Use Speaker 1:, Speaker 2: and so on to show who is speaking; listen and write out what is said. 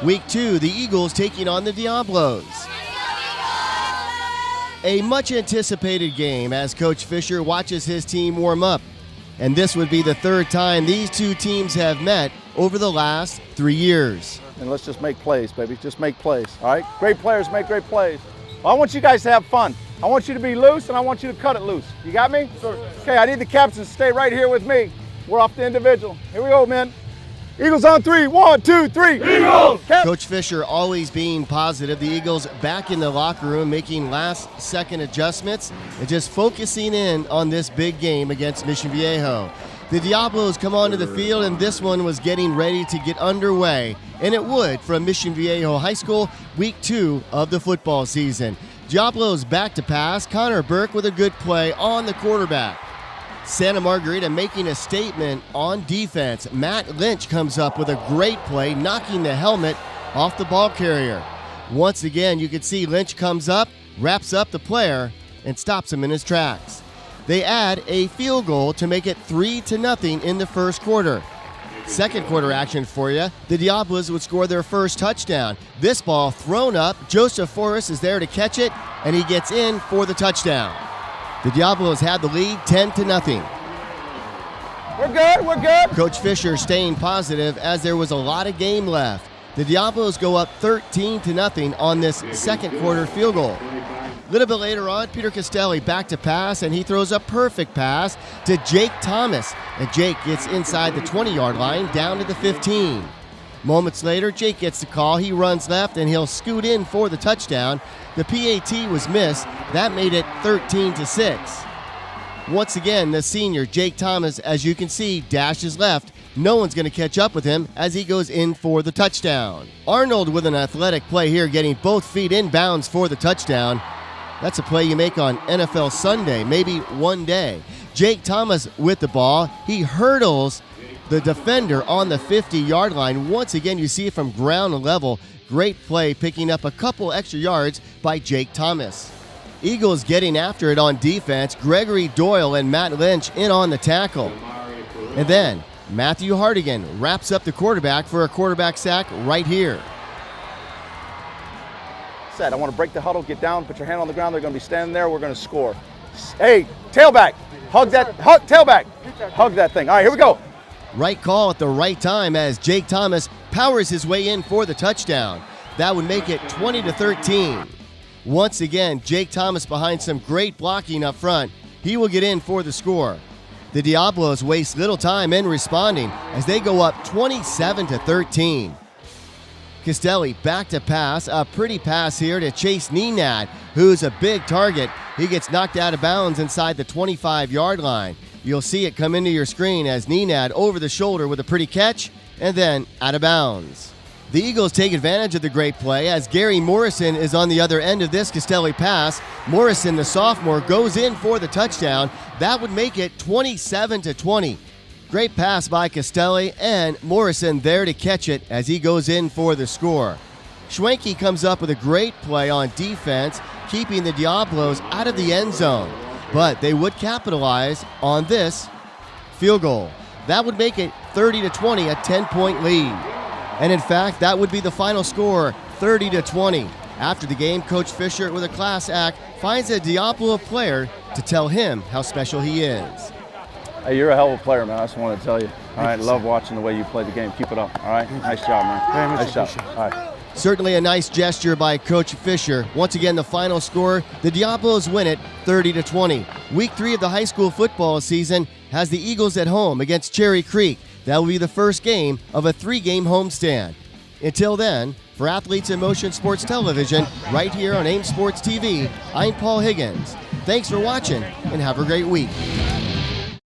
Speaker 1: Week 2, the Eagles taking on the Diablos. A much anticipated game as Coach Fisher watches his team warm up. And this would be the third time these two teams have met over the last 3 years.
Speaker 2: And let's just make plays, baby. Just make plays, all right? Great players make great plays. Well, I want you guys to have fun. I want you to be loose, and I want you to cut it loose. You got me? Okay, I need the captains to stay right here with me. We're off the individual. Here we go, man. Eagles on 3. 1, 2, 3. Eagles!
Speaker 1: Coach Fisher always being positive. The Eagles back in the locker room making last-second adjustments and just focusing in on this big game against Mission Viejo. The Diablos come onto the field, and this one was getting ready to get underway, and it would from Mission Viejo High School, Week 2 of the football season. Diablos back to pass. BURKE with a good play on the quarterback. Santa Margarita making a statement on defense. LYNCH comes up with a great play, knocking the helmet off the ball carrier. Once again, you can see LYNCH comes up, wraps up the player, and stops him in his tracks. They add a field goal to make it 3-0 in the first quarter. Second quarter action for you. The Diablos would score their first touchdown. This ball thrown up. Joseph Forrest is there to catch it, and he gets in for the touchdown. The Diablos had the lead 10-0.
Speaker 2: We're good.
Speaker 1: Coach Fisher staying positive as there was a lot of game left. The Diablos go up 13-0 on this second quarter field goal. A little bit later on, Peter Castelli back to pass, and he throws a perfect pass to Jake Thomas. And Jake gets inside the 20-yard line down to the 15. Moments later, Jake gets the call. He runs left, and he'll scoot in for the touchdown. The PAT was missed. That made it 13-6. Once again, the senior, Jake Thomas, as you can see, dashes left. No one's going to catch up with him as he goes in for the touchdown. Arnold with an athletic play here, getting both feet in bounds for the touchdown. That's a play you make on NFL Sunday, maybe one day. Jake Thomas with the ball. He hurdles the defender on the 50-yard line. Once again, you see it from ground level. Great play, picking up a couple extra yards by Jake Thomas. Eagles getting after it on defense. Gregory Doyle and LYNCH in on the tackle. And then Matthew HARTIGAN wraps up the quarterback for a quarterback sack right here.
Speaker 2: Said, I want to break the huddle, get down, put your hand on the ground. They're going to be standing there. We're going to score. Hey, tailback. Tailback. Hug that thing. All right, here we go.
Speaker 1: Right call at the right time as Jake Thomas powers his way in for the touchdown. That would make it 20-13. Once again, Jake Thomas behind some great blocking up front. He will get in for the score. The Diablos waste little time in responding as they go up 27-13. Castelli back to pass, a pretty pass here to Chase NENAD, who's a big target. He gets knocked out of bounds inside the 25-yard line. You'll see it come into your screen as NENAD over the shoulder with a pretty catch, and then out of bounds. The Eagles take advantage of the great play as Gary Morrison is on the other end of this Castelli pass. Morrison, the sophomore, goes in for the touchdown. That would make it 27-20. Great pass by Castelli, and Morrison there to catch it as he goes in for the score. SCHWENKE comes up with a great play on defense, keeping the Diablos out of the end zone. But they would capitalize on this field goal. That would make it 30-20, a 10-point lead. And in fact, that would be the final score, 30-20. After the game, Coach Fisher, with a class act, finds a Diablo player to tell him how special he is.
Speaker 2: Hey, you're a hell of a player, man. I just want to tell you. All right, love watching the way you play the game. Keep it up, all right? Nice job, man.
Speaker 3: Very much
Speaker 2: nice job. All right.
Speaker 1: Certainly a nice gesture by Coach Fisher. Once again, the final score, the Diablos win it 30-20. Week 3 of the high school football season has the Eagles at home against Cherry Creek. That will be the first game of a 3-game homestand. Until then, for Athletes in Motion Sports Television, right here on AIM Sports TV, I'm Paul Higgins. Thanks for watching, and have a great week.